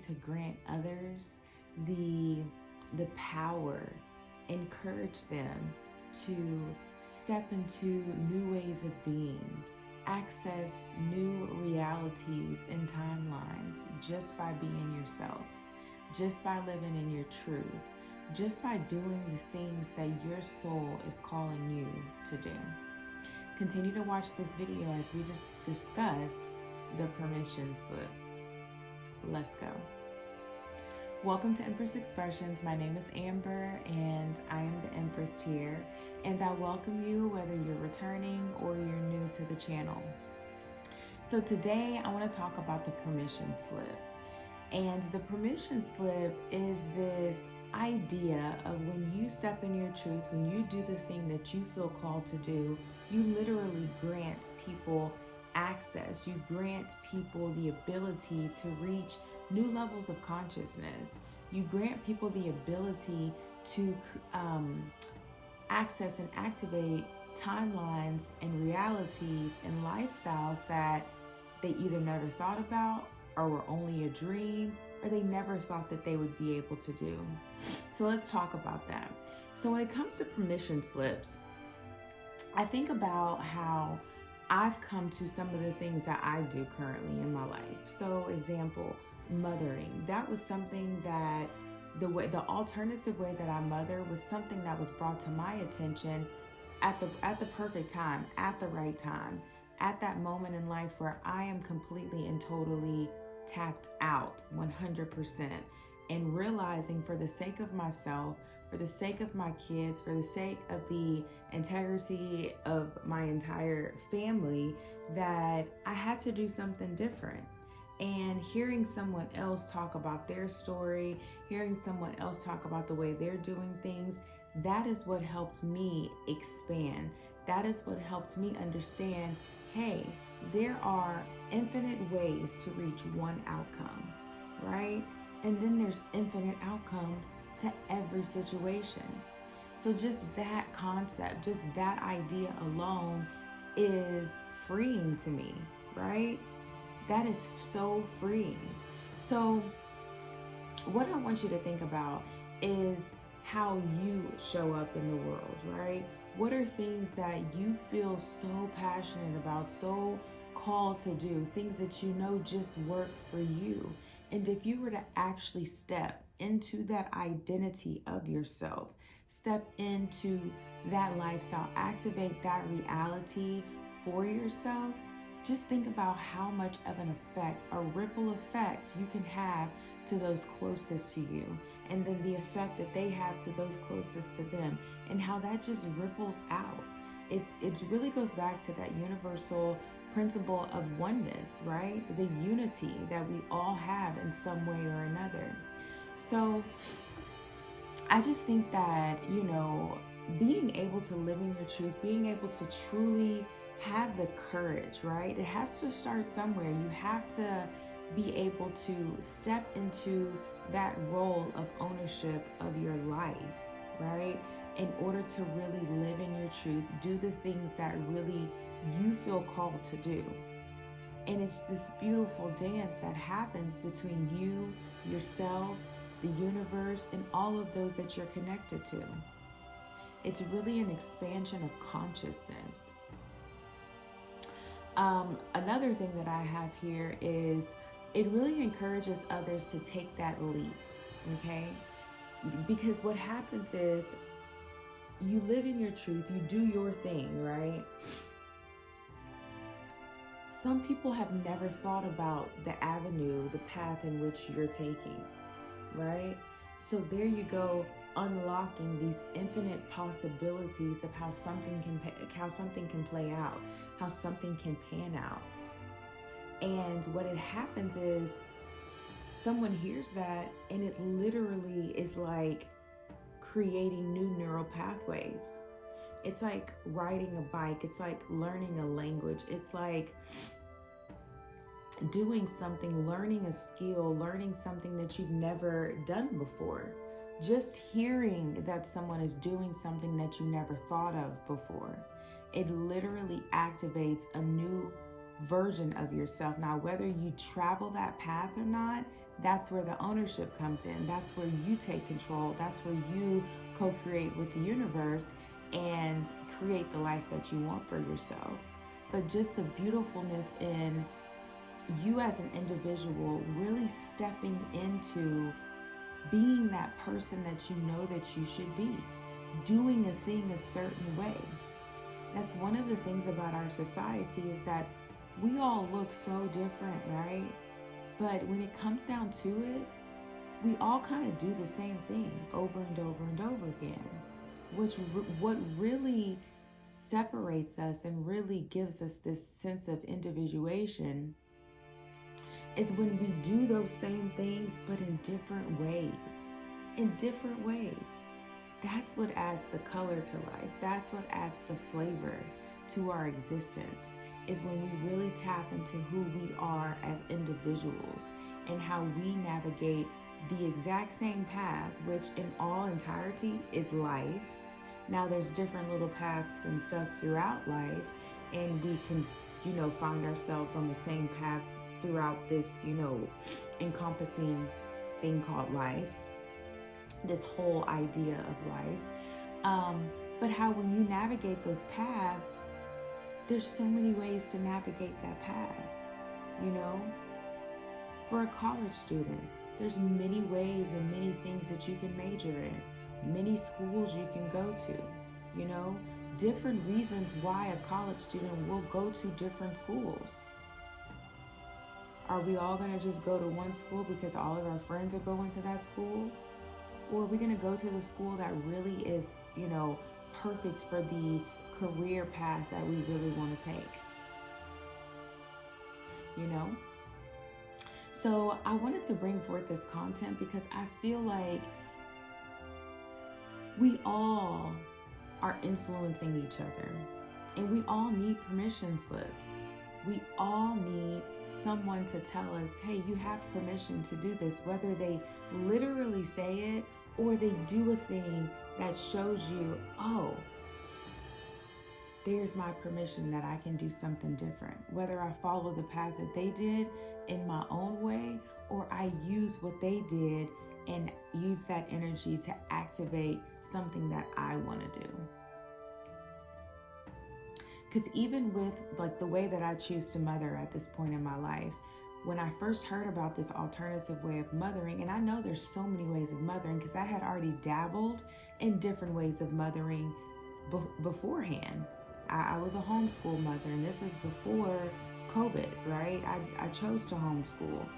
to grant others the power, encourage them to step into new ways of being, access new realities and timelines just by being yourself, just by living in your truth, just by doing the things that your soul is calling you to do. Continue to watch this video as we just discuss the permission slip. Let's go. Welcome to Empress Expressions. My name is Amber and I am the Empress here, and I welcome you whether you're returning or you're new to the channel. So today I want to talk about the permission slip. And the permission slip is this idea of when you step in your truth, when you do the thing that you feel called to do, you literally grant people access. You grant people the ability to reach new levels of consciousness. You grant people the ability to access and activate timelines and realities and lifestyles that they either never thought about or were only a dream, or they never thought that they would be able to do. So let's talk about that. So when it comes to permission slips, I think about how I've come to some of the things that I do currently in my life. So example, mothering. That was something that the alternative way that I mother was something that was brought to my attention at the perfect time, at the right time, at that moment in life where I am completely and totally tapped out 100%, and realizing for the sake of myself, for the sake of my kids, for the sake of the integrity of my entire family, that I had to do something different. And hearing someone else talk about their story, hearing someone else talk about the way they're doing things, that is what helped me expand. That is what helped me understand, hey, there are infinite ways to reach one outcome, right? And then there's infinite outcomes to every situation. So just that concept, just that idea alone is freeing to me, right? That is so freeing. So what I want you to think about is how you show up in the world, right? What are things that you feel so passionate about, so called to do, things that you know just work for you? And if you were to actually step into that identity of yourself, step into that lifestyle, activate that reality for yourself, just think about how much of an effect, a ripple effect you can have to those closest to you, and then the effect that they have to those closest to them, and how that just ripples out. It really goes back to that universal principle of oneness, right? The unity that we all have in some way or another. So I just think that, being able to live in your truth, being able to truly have the courage, right? It has to start somewhere. You have to be able to step into that role of ownership of your life, right? In order to really live in your truth, do the things that really you feel called to do. And it's this beautiful dance that happens between you, yourself, the universe, and all of those that you're connected to. It's really an expansion of consciousness. Another thing that I have here is it really encourages others to take that leap, okay? Because what happens is you live in your truth, you do your thing, right? Some people have never thought about the avenue, the path in which you're taking, right? So there you go, unlocking these infinite possibilities of how something can play out, how something can pan out. And what it happens is someone hears that and it literally is like creating new neural pathways. It's like riding a bike. It's like learning a language. It's like doing something, learning a skill, learning something that you've never done before. Just hearing that someone is doing something that you never thought of before, it literally activates a new version of yourself. Now, whether you travel that path or not, That's where the ownership comes in. That's where you take control. That's where you co-create with the universe and create the life that you want for yourself. But just the beautifulness in you as an individual really stepping into being that person that you know that you should be, doing a thing a certain way. That's one of the things about our society, is that we all look so different, right? But when it comes down to it, we all kind of do the same thing over and over and over again. What really separates us and really gives us this sense of individuation is when we do those same things, but in different ways. In different ways. That's what adds the color to life. That's what adds the flavor to our existence, is when we really tap into who we are as individuals and how we navigate the exact same path, which in all entirety is life. Now there's different little paths and stuff throughout life, and we can, find ourselves on the same path throughout this, encompassing thing called life, this whole idea of life. But how when you navigate those paths, there's so many ways to navigate that path, For a college student, there's many ways and many things that you can major in, many schools you can go to, different reasons why a college student will go to different schools. Are we all going to just go to one school because all of our friends are going to that school? Or are we going to go to the school that really is, perfect for the career path that we really want to take? So I wanted to bring forth this content because I feel like we all are influencing each other, and we all need permission slips. We all need someone to tell us, hey, you have permission to do this, whether they literally say it or they do a thing that shows you, oh, there's my permission that I can do something different. Whether I follow the path that they did in my own way, or I use what they did and use that energy to activate something that I want to do. Because even with the way that I choose to mother at this point in my life, when I first heard about this alternative way of mothering, and I know there's so many ways of mothering because I had already dabbled in different ways of mothering beforehand. I was a homeschool mother, and this is before COVID, right? I chose to homeschool.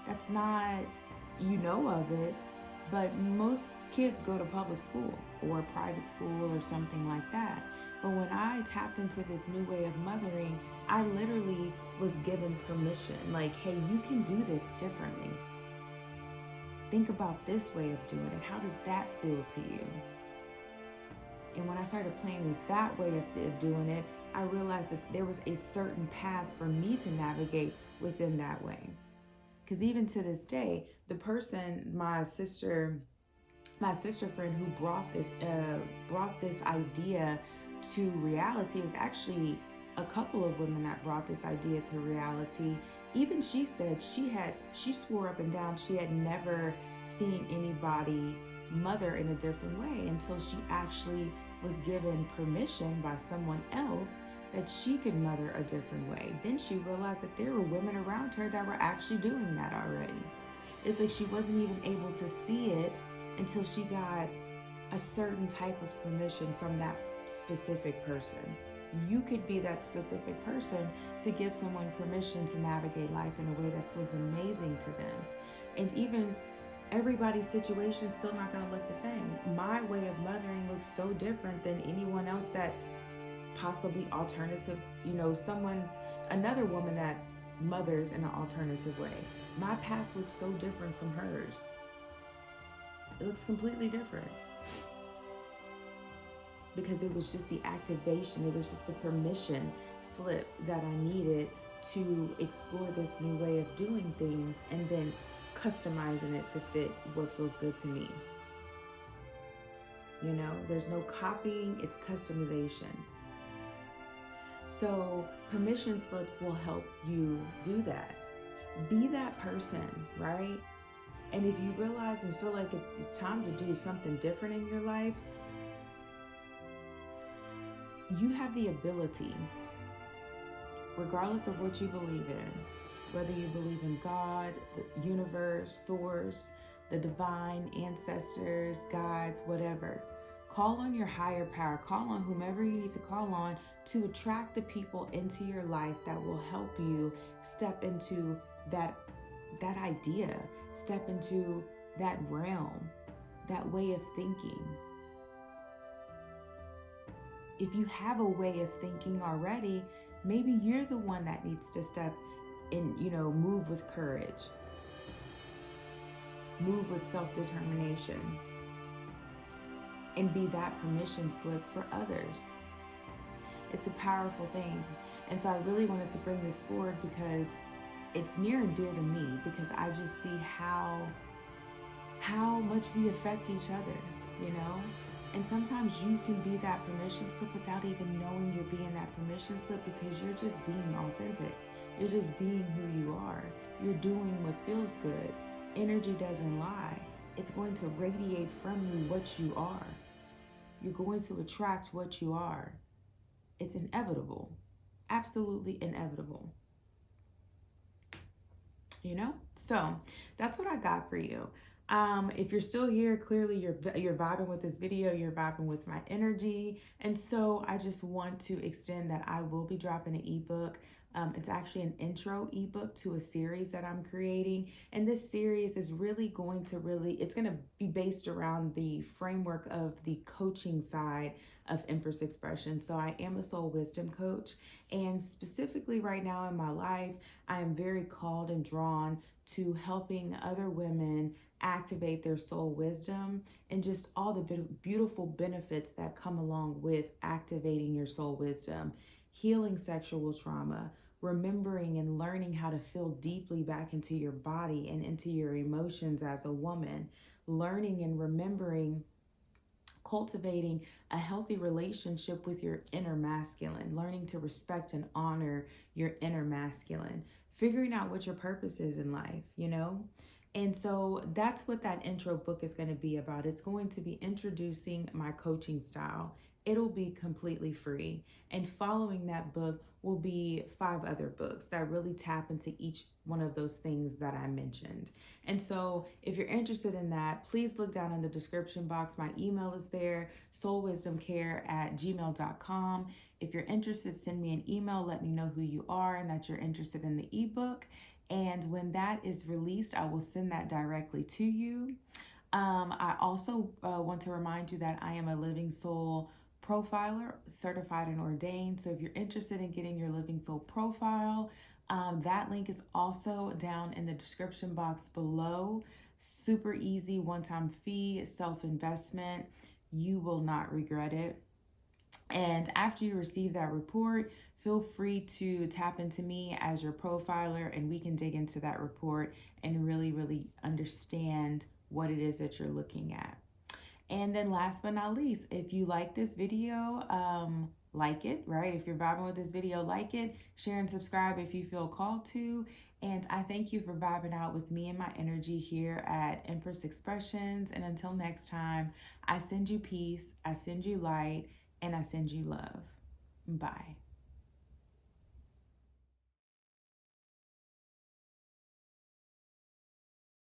That's not, of it, but most kids go to public school or private school or something like that. But when I tapped into this new way of mothering, I literally was given permission. Hey, you can do this differently. Think about this way of doing it. How does that feel to you? And when I started playing with that way of doing it, I realized that there was a certain path for me to navigate within that way. Because even to this day, the person, my sister friend who brought this idea to reality, it was actually a couple of women that brought this idea to reality. Even she said she swore up and down she had never seen anybody mother in a different way until she actually was given permission by someone else that she could mother a different way. Then she realized that there were women around her that were actually doing that already. It's like she wasn't even able to see it until she got a certain type of permission from that specific person. You could be that specific person to give someone permission to navigate life in a way that feels amazing to them. And even everybody's situation is still not going to look the same. My way of mothering looks so different than anyone else that possibly alternative, another woman that mothers in an alternative way. My path looks so different from hers. It looks completely different. Because it was just the activation, it was just the permission slip that I needed to explore this new way of doing things and then customizing it to fit what feels good to me. There's no copying, it's customization. So permission slips will help you do that. Be that person, right? And if you realize and feel like it's time to do something different in your life, you have the ability, regardless of what you believe in, whether you believe in God, the universe, source, the divine, ancestors, guides, whatever. Call on your higher power. Call on whomever you need to call on to attract the people into your life that will help you step into that idea, step into that realm, that way of thinking. If you have a way of thinking already, maybe you're the one that needs to step in, move with courage, move with self-determination, and be that permission slip for others. It's a powerful thing. And so I really wanted to bring this forward because it's near and dear to me, because I just see how much we affect each other, And sometimes you can be that permission slip without even knowing you're being that permission slip, because you're just being authentic. You're just being who you are. You're doing what feels good. Energy doesn't lie. It's going to radiate from you what you are. You're going to attract what you are. It's inevitable. Absolutely inevitable. So that's what I got for you. If you're still here, clearly you're vibing with this video, you're vibing with my energy. And so I just want to extend that I will be dropping an ebook. It's actually an intro ebook to a series that I'm creating. And this series is really going to it's going to be based around the framework of the coaching side of Empress Expression. So I am a soul wisdom coach. And specifically right now in my life, I am very called and drawn to helping other women activate their soul wisdom and just all the beautiful benefits that come along with activating your soul wisdom, healing sexual trauma, remembering and learning how to feel deeply back into your body and into your emotions as a woman, learning and remembering cultivating a healthy relationship with your inner masculine, learning to respect and honor your inner masculine, figuring out what your purpose is in life, And so that's what that intro book is going to be about. It's going to be introducing my coaching style. It'll be completely free. And following that book will be 5 other books that really tap into each one of those things that I mentioned. And so if you're interested in that, please look down in the description box. My email is there, soulwisdomcare@gmail.com. If you're interested, send me an email. Let me know who you are and that you're interested in the ebook. And when that is released, I will send that directly to you. I also want to remind you that I am a Living Soul profiler, certified and ordained. So if you're interested in getting your Living Soul profile, that link is also down in the description box below. Super easy, one-time fee, self-investment. You will not regret it. And after you receive that report, feel free to tap into me as your profiler, and we can dig into that report and really, really understand what it is that you're looking at. And then last but not least, if you like this video, like it, right? If you're vibing with this video, like it, share and subscribe if you feel called to. And I thank you for vibing out with me and my energy here at Empress Expressions. And until next time, I send you peace, I send you light, and I send you love. Bye.